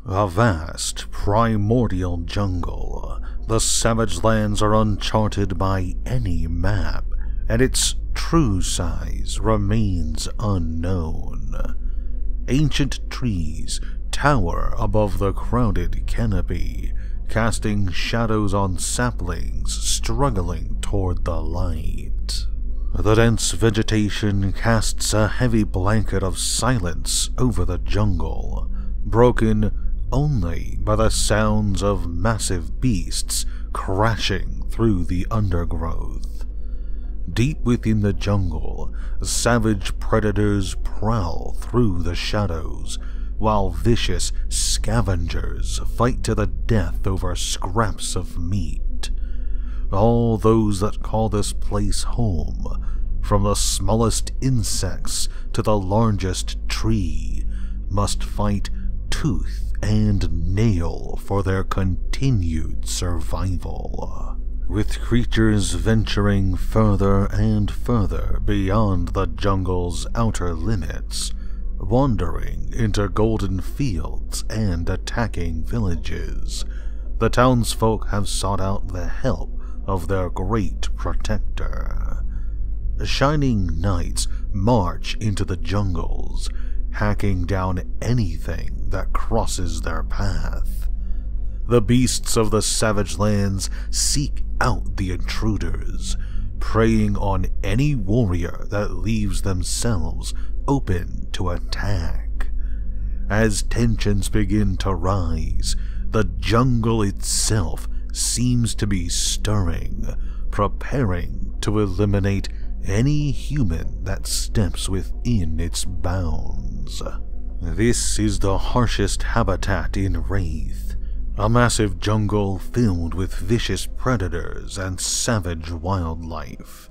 A vast, primordial jungle, the Savage Lands are uncharted by any map, and its true size remains unknown. Ancient trees tower above the crowded canopy, casting shadows on saplings struggling toward the light. The dense vegetation casts a heavy blanket of silence over the jungle, broken only by the sounds of massive beasts crashing through the undergrowth. Deep within the jungle, savage predators prowl through the shadows, while vicious scavengers fight to the death over scraps of meat. All those that call this place home, from the smallest insects to the largest tree, must fight tooth and nail for their continued survival. With creatures venturing further and further beyond the jungle's outer limits, wandering into golden fields and attacking villages, the townsfolk have sought out the help of their great protector. Shining knights march into the jungles, hacking down anything that crosses their path. The beasts of the Savage Lands seek out the intruders, preying on any warrior that leaves themselves open to attack. As tensions begin to rise, the jungle itself seems to be stirring, preparing to eliminate any human that steps within its bounds. This is the harshest habitat in Wraith, a massive jungle filled with vicious predators and savage wildlife.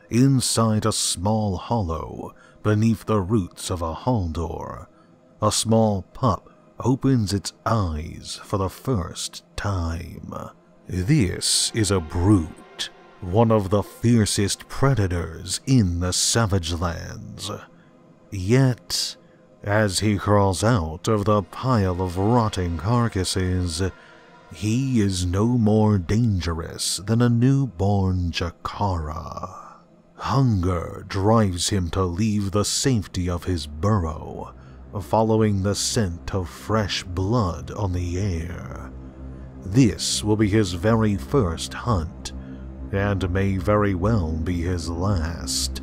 Inside a small hollow, beneath the roots of a Haldor, a small pup opens its eyes for the first time. This is a brute, one of the fiercest predators in the Savage Lands. Yet, as he crawls out of the pile of rotting carcasses, he is no more dangerous than a newborn Jakara. Hunger drives him to leave the safety of his burrow, following the scent of fresh blood on the air. This will be his very first hunt, and may very well be his last.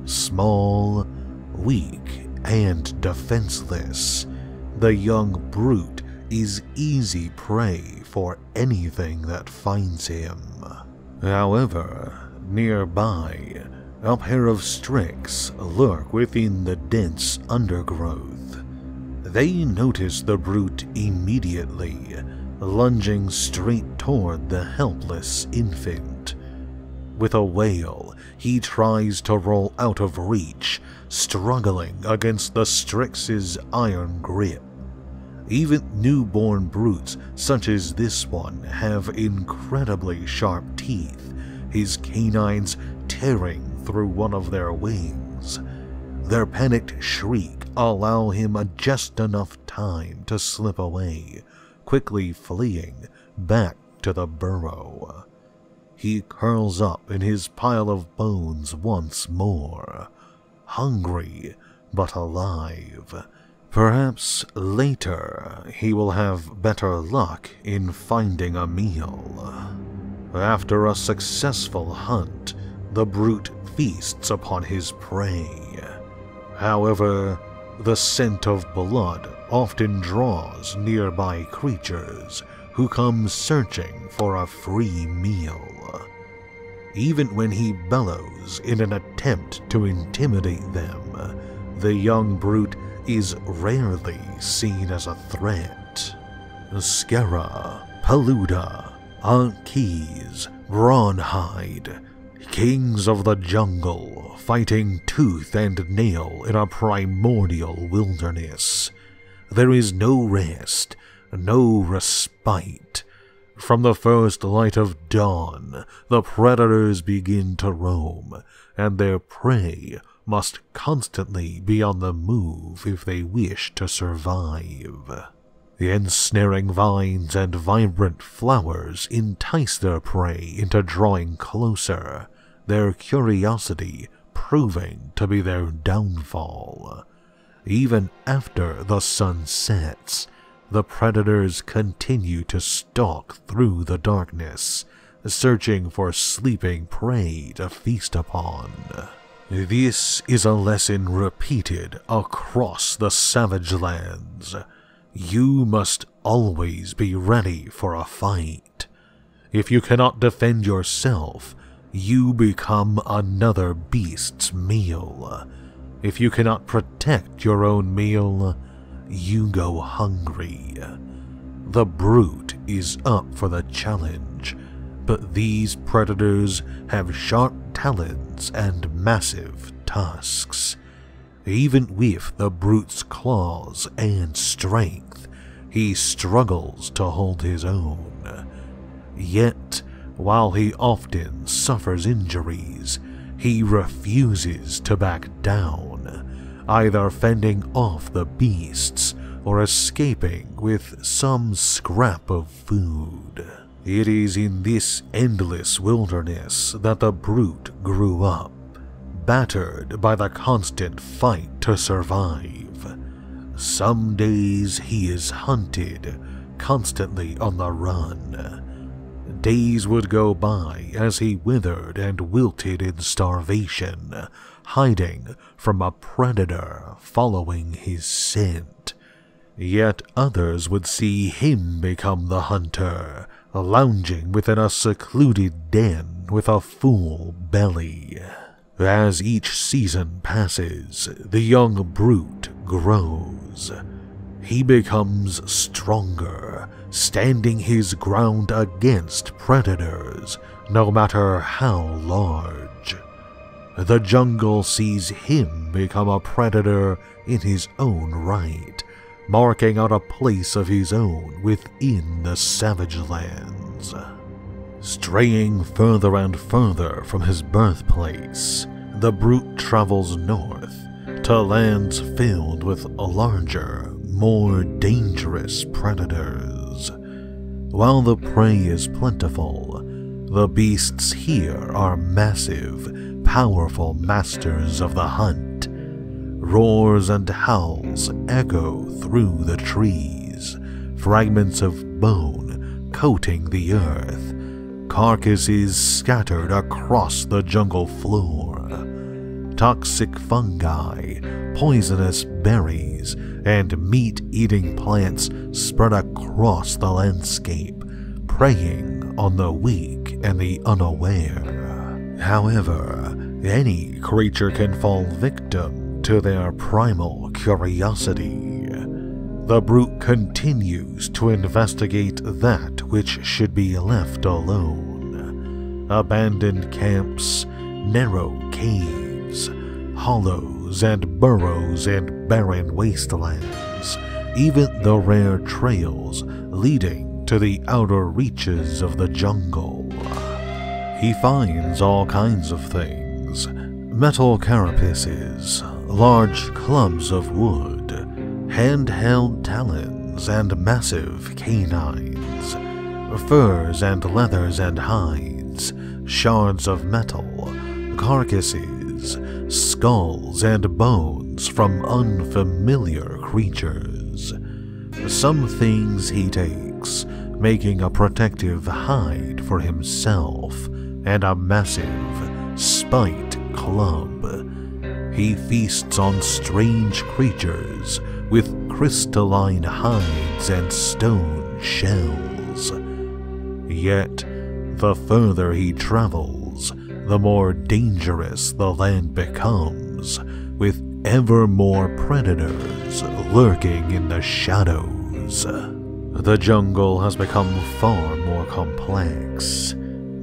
Small, weak, and defenseless, the young brute is easy prey for anything that finds him. However, nearby, a pair of Strix lurk within the dense undergrowth. They notice the brute immediately, lunging straight toward the helpless infant. With a wail, he tries to roll out of reach, struggling against the Strix's iron grip. Even newborn brutes such as this one have incredibly sharp teeth, his canines tearing through one of their wings. Their panicked shriek allow him just enough time to slip away, quickly fleeing back to the burrow. He curls up in his pile of bones once more, hungry but alive. Perhaps later he will have better luck in finding a meal. After a successful hunt, the brute feasts upon his prey. However, the scent of blood often draws nearby creatures who come searching for a free meal. Even when he bellows in an attempt to intimidate them, the young brute is rarely seen as a threat. Skera, Paluda, Ankiz, Rawhide, kings of the jungle, fighting tooth and nail in a primordial wilderness. There is no rest, no respite. From the first light of dawn, the predators begin to roam, and their prey must constantly be on the move if they wish to survive. The ensnaring vines and vibrant flowers entice their prey into drawing closer, their curiosity proving to be their downfall. Even after the sun sets, the predators continue to stalk through the darkness, searching for sleeping prey to feast upon. This is a lesson repeated across the Savage Lands. You must always be ready for a fight. If you cannot defend yourself, you become another beast's meal. If you cannot protect your own meal, you go hungry. The brute is up for the challenge, but these predators have sharp talons and massive tusks. Even with the brute's claws and strength, he struggles to hold his own. Yet, while he often suffers injuries, he refuses to back down, either fending off the beasts or escaping with some scrap of food. It is in this endless wilderness that the brute grew up, battered by the constant fight to survive. Some days he is hunted, constantly on the run. Days would go by as he withered and wilted in starvation, hiding from a predator following his scent. Yet others would see him become the hunter, lounging within a secluded den with a full belly. As each season passes, the young brute grows. He becomes stronger, standing his ground against predators, no matter how large. The jungle sees him become a predator in his own right, marking out a place of his own within the Savage Lands. Straying further and further from his birthplace, the brute travels north to lands filled with larger, more dangerous predators. While the prey is plentiful, the beasts here are massive, powerful masters of the hunt. Roars and howls echo through the trees, fragments of bone coating the earth, carcasses scattered across the jungle floor. Toxic fungi, poisonous berries, and meat-eating plants spread across the landscape, preying on the weak and the unaware. However, any creature can fall victim to their primal curiosity. The brute continues to investigate that which should be left alone. Abandoned camps, narrow caves, hollows and burrows and barren wastelands, even the rare trails leading to the outer reaches of the jungle. He finds all kinds of things: metal carapaces, large clumps of wood, handheld talons and massive canines, furs and leathers and hides, shards of metal, carcasses, skulls and bones from unfamiliar creatures. Some things he takes, making a protective hide for himself and a massive spiked club. He feasts on strange creatures with crystalline hides and stone shells. Yet, the further he travels, the more dangerous the land becomes, with ever more predators lurking in the shadows. The jungle has become far more complex.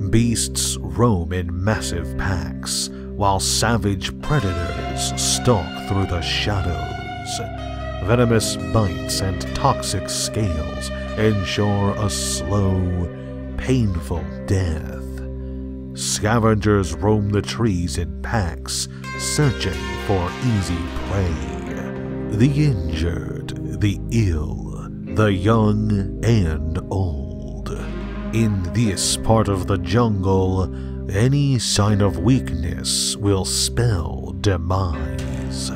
Beasts roam in massive packs, while savage predators stalk through the shadows. Venomous bites and toxic scales ensure a slow, painful death. Scavengers roam the trees in packs, searching for easy prey. The injured, the ill, the young and old. In this part of the jungle, any sign of weakness will spell demise.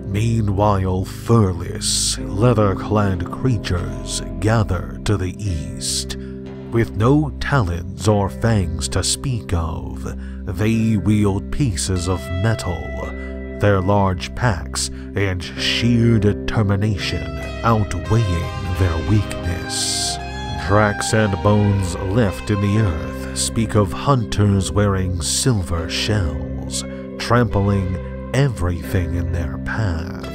Meanwhile, furless, leather-clad creatures gather to the east. With no talons or fangs to speak of, they wield pieces of metal, their large packs and sheer determination outweighing their weakness. Tracks and bones left in the earth speak of hunters wearing silver shells, trampling everything in their path.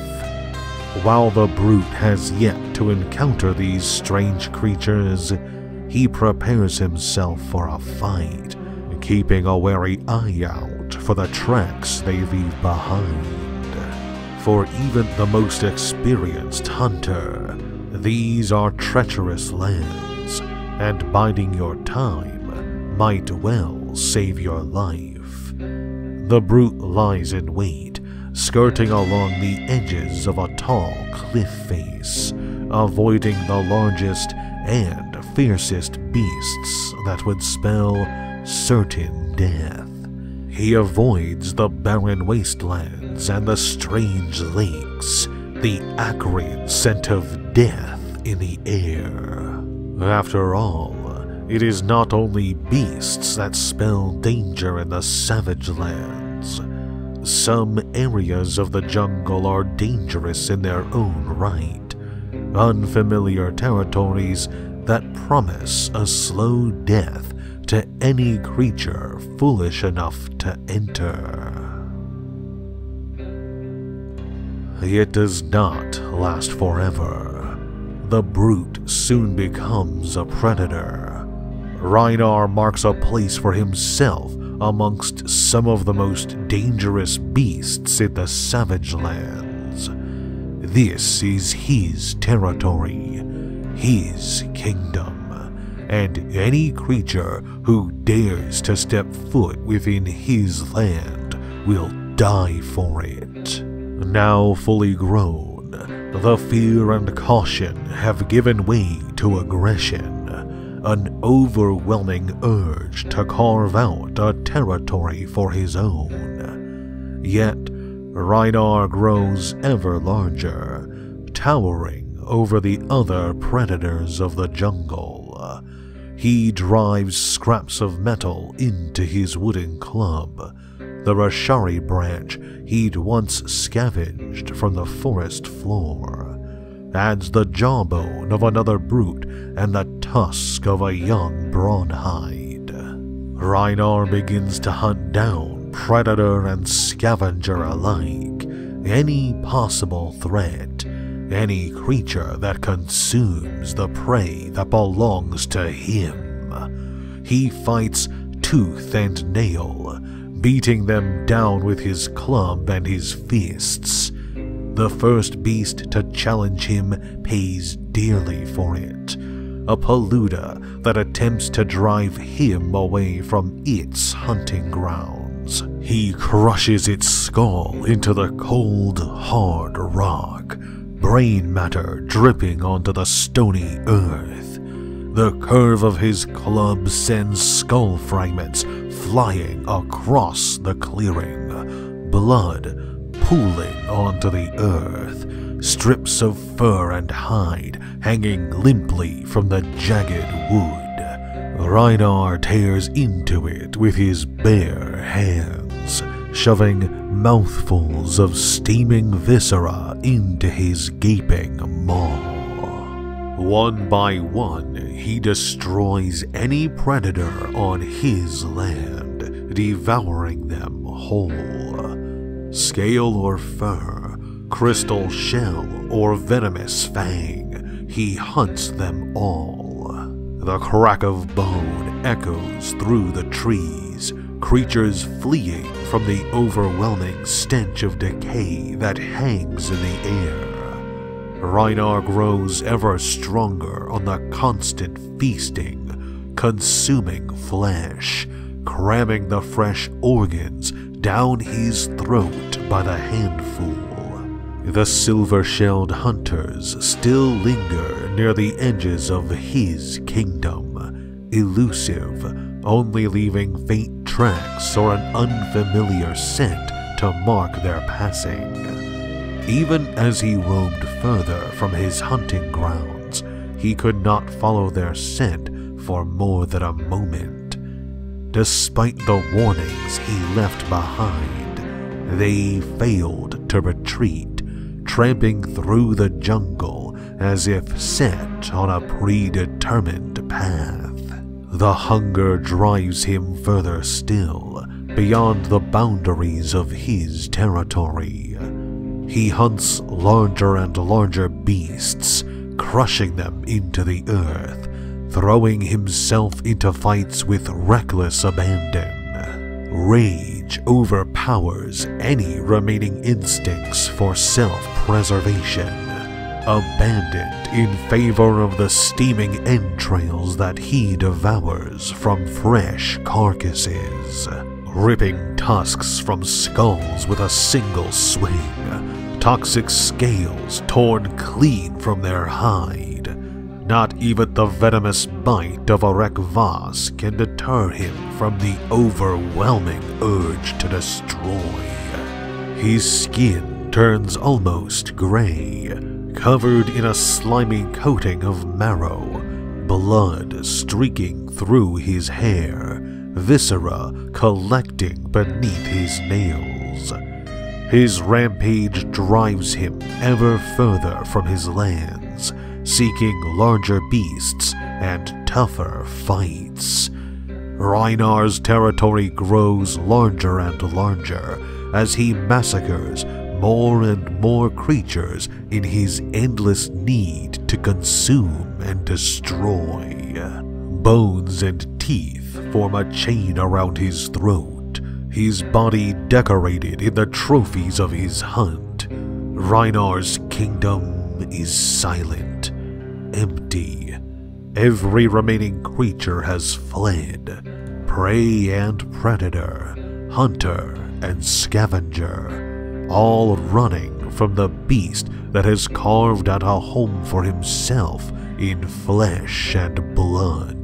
While the brute has yet to encounter these strange creatures, he prepares himself for a fight, keeping a wary eye out for the tracks they leave behind. For even the most experienced hunter, these are treacherous lands, and biding your time might well save your life. The brute lies in wait, skirting along the edges of a tall cliff face, avoiding the largest and fiercest beasts that would spell certain death. He avoids the barren wastelands and the strange lakes, the acrid scent of death in the air. After all, it is not only beasts that spell danger in the savage lands. Some areas of the jungle are dangerous in their own right, unfamiliar territories that promise a slow death to any creature foolish enough to enter. It does not last forever. The brute soon becomes a predator. Rhynar marks a place for himself amongst some of the most dangerous beasts in the savage lands. This is his territory, his kingdom, and any creature who dares to step foot within his land will die for it. Now fully grown, the fear and caution have given way to aggression, an overwhelming urge to carve out a territory for his own. Yet, Rhynar grows ever larger, towering over the other predators of the jungle. He drives scraps of metal into his wooden club, the Rashari branch he'd once scavenged from the forest floor, adds the jawbone of another brute and the tusk of a young Brawnhide. Rhynar begins to hunt down predator and scavenger alike, any possible threat, any creature that consumes the prey that belongs to him. He fights tooth and nail, beating them down with his club and his fists. The first beast to challenge him pays dearly for it, a Paluda that attempts to drive him away from its hunting grounds. He crushes its skull into the cold, hard rock, brain matter dripping onto the stony earth. The curve of his club sends skull fragments flying across the clearing, blood pooling onto the earth, strips of fur and hide hanging limply from the jagged wood. Rhynar tears into it with his bare hands, shoving mouthfuls of steaming viscera into his gaping maw. One by one, he destroys any predator on his land, devouring them whole. Scale or fur, crystal shell or venomous fang, he hunts them all. The crack of bone echoes through the trees, creatures fleeing from the overwhelming stench of decay that hangs in the air. Rhynar grows ever stronger on the constant feasting, consuming flesh, cramming the fresh organs down his throat by the handful. The silver-shelled hunters still linger near the edges of his kingdom, elusive, only leaving faint tracks or an unfamiliar scent to mark their passing. Even as he roamed further from his hunting grounds, he could not follow their scent for more than a moment. Despite the warnings he left behind, they failed to retreat, tramping through the jungle as if set on a predetermined path. The hunger drives him further still, beyond the boundaries of his territory. He hunts larger and larger beasts, crushing them into the earth, throwing himself into fights with reckless abandon. Rage overpowers any remaining instincts for self-preservation, abandoned in favor of the steaming entrails that he devours from fresh carcasses. Ripping tusks from skulls with a single swing, toxic scales torn clean from their hide. Not even the venomous bite of a Rekvas can deter him from the overwhelming urge to destroy. His skin turns almost gray, covered in a slimy coating of marrow, blood streaking through his hair, viscera collecting beneath his nails. His rampage drives him ever further from his lands, seeking larger beasts and tougher fights. Reinar's territory grows larger and larger as he massacres more and more creatures in his endless need to consume and destroy. Bones and teeth form a chain around his throat, his body decorated in the trophies of his hunt. Reinar's kingdom is silent, empty. Every remaining creature has fled. Prey and predator, hunter and scavenger, all running from the beast that has carved out a home for himself in flesh and blood.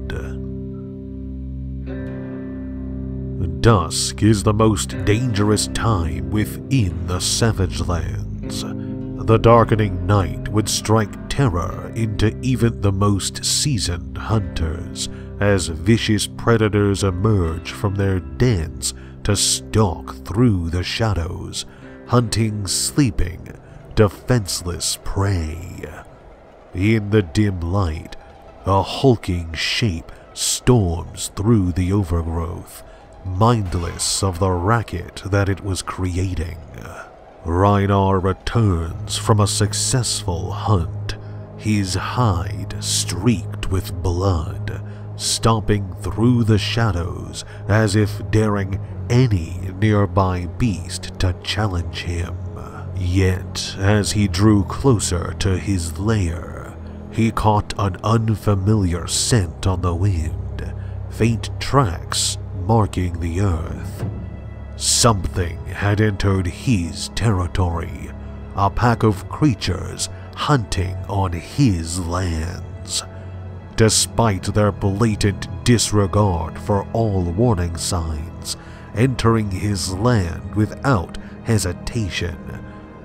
Dusk is the most dangerous time within the Savage Lands. The darkening night would strike terror into even the most seasoned hunters as vicious predators emerge from their dens to stalk through the shadows, hunting sleeping, defenseless prey. In the dim light, a hulking shape storms through the overgrowth, mindless of the racket that it was creating. Reinar returns from a successful hunt, his hide streaked with blood, stomping through the shadows as if daring any nearby beast to challenge him. Yet, as he drew closer to his lair, he caught an unfamiliar scent on the wind, faint tracks marking the earth. Something had entered his territory, a pack of creatures hunting on his lands. Despite their blatant disregard for all warning signs, entering his land without hesitation,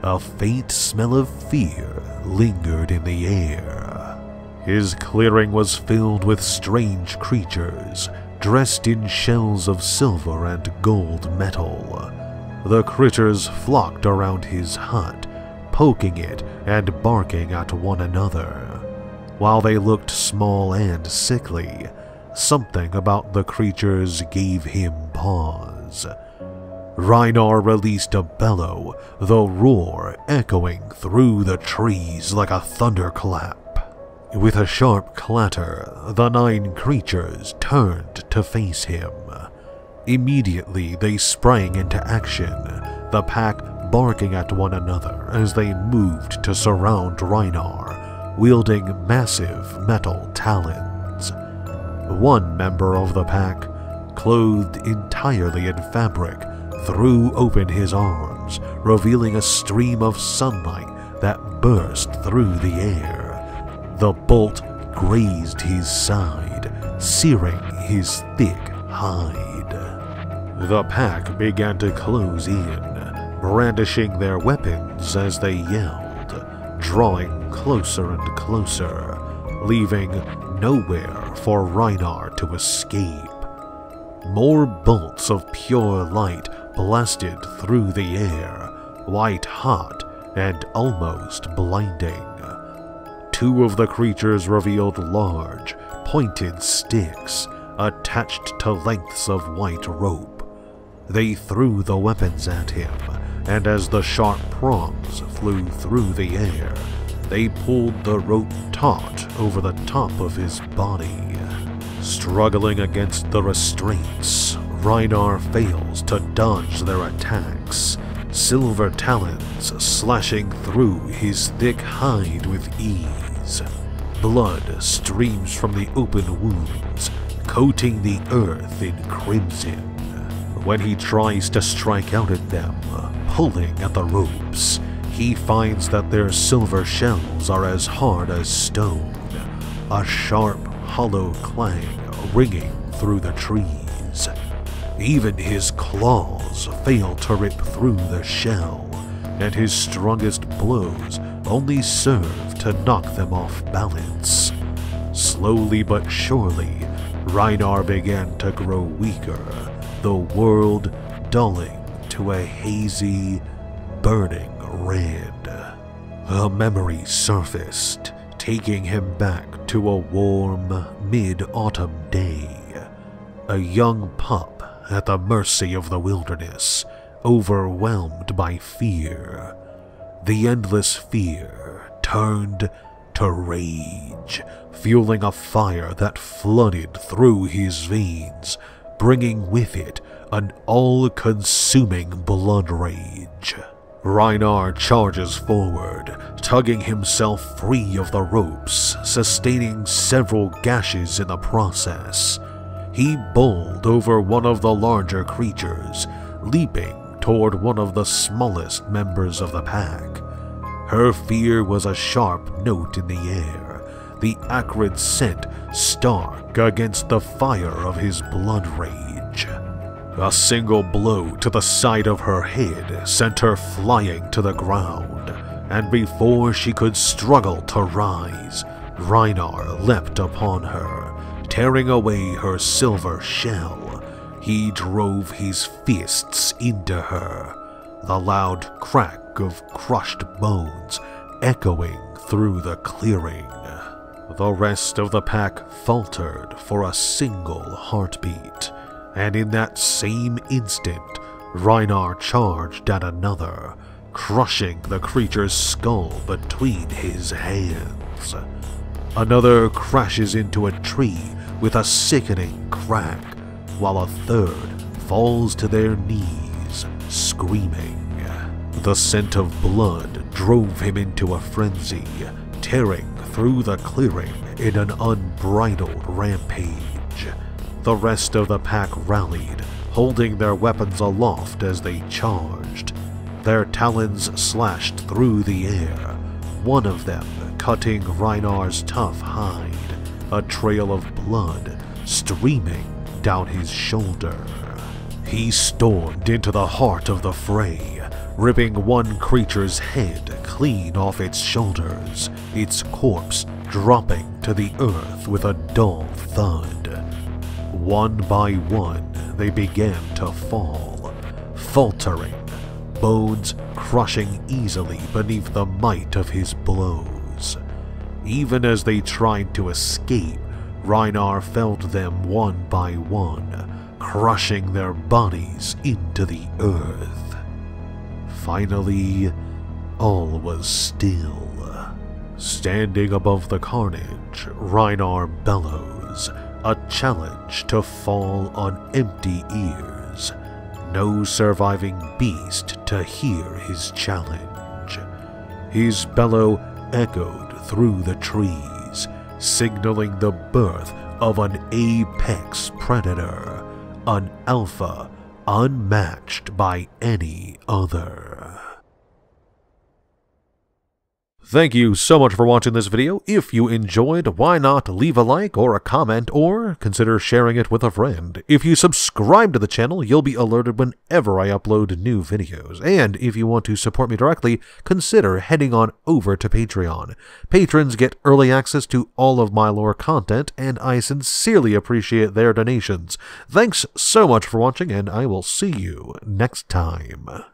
a faint smell of fear lingered in the air. His clearing was filled with strange creatures, dressed in shells of silver and gold metal. The critters flocked around his hut, poking it and barking at one another. While they looked small and sickly, something about the creatures gave him pause. Reinar released a bellow, the roar echoing through the trees like a thunderclap. With a sharp clatter, the 9 creatures turned to face him. Immediately they sprang into action, the pack barking at one another as they moved to surround Reinar, wielding massive metal talons. One member of the pack, clothed entirely in fabric, threw open his arms, revealing a stream of sunlight that burst through the air. The bolt grazed his side, searing his thick hide. The pack began to close in, brandishing their weapons as they yelled, drawing closer and closer, leaving nowhere for Rhynar to escape. More bolts of pure light blasted through the air, white hot and almost blinding. Two of the creatures revealed large, pointed sticks attached to lengths of white rope. They threw the weapons at him, and as the sharp prongs flew through the air, they pulled the rope taut over the top of his body. Struggling against the restraints, Rhynar fails to dodge their attacks, silver talons slashing through his thick hide with ease. Blood streams from the open wounds, coating the earth in crimson. When he tries to strike out at them, pulling at the ropes, he finds that their silver shells are as hard as stone, a sharp, hollow clang ringing through the trees. Even his claws fail to rip through the shell, and his strongest blows only serve to knock them off balance. Slowly but surely, Rhynar began to grow weaker, the world dulling to a hazy, burning red. A memory surfaced, taking him back to a warm, mid-autumn day. A young pup at the mercy of the wilderness, overwhelmed by fear. The endless fear turned to rage, fueling a fire that flooded through his veins, bringing with it an all-consuming blood rage. Rhynar charges forward, tugging himself free of the ropes, sustaining several gashes in the process. He bowled over one of the larger creatures, leaping toward one of the smallest members of the pack. Her fear was a sharp note in the air, the acrid scent stark against the fire of his blood rage. A single blow to the side of her head sent her flying to the ground, and before she could struggle to rise, Rhynar leapt upon her, tearing away her silver shell. He drove his fists into her, the loud crack of crushed bones echoing through the clearing. The rest of the pack faltered for a single heartbeat, and in that same instant, Rhynar charged at another, crushing the creature's skull between his hands. Another crashes into a tree with a sickening crack, while a third falls to their knees, screaming. The scent of blood drove him into a frenzy, tearing through the clearing in an unbridled rampage. The rest of the pack rallied, holding their weapons aloft as they charged. Their talons slashed through the air, one of them cutting Rynar's tough hide, a trail of blood streaming down his shoulder. He stormed into the heart of the fray, ripping one creature's head clean off its shoulders, its corpse dropping to the earth with a dull thud. One by one, they began to fall, faltering, bones crushing easily beneath the might of his blows. Even as they tried to escape, Rhynar felled them one by one, crushing their bodies into the earth. Finally, all was still. Standing above the carnage, Rhynar bellows, a challenge to fall on empty ears. No surviving beast to hear his challenge. His bellow echoed through the trees, signaling the birth of an apex predator, an alpha unmatched by any other. Thank you so much for watching this video. If you enjoyed, why not leave a like or a comment, or consider sharing it with a friend. If you subscribe to the channel, you'll be alerted whenever I upload new videos. And if you want to support me directly, consider heading on over to Patreon. Patrons get early access to all of my lore content, and I sincerely appreciate their donations. Thanks so much for watching, and I will see you next time.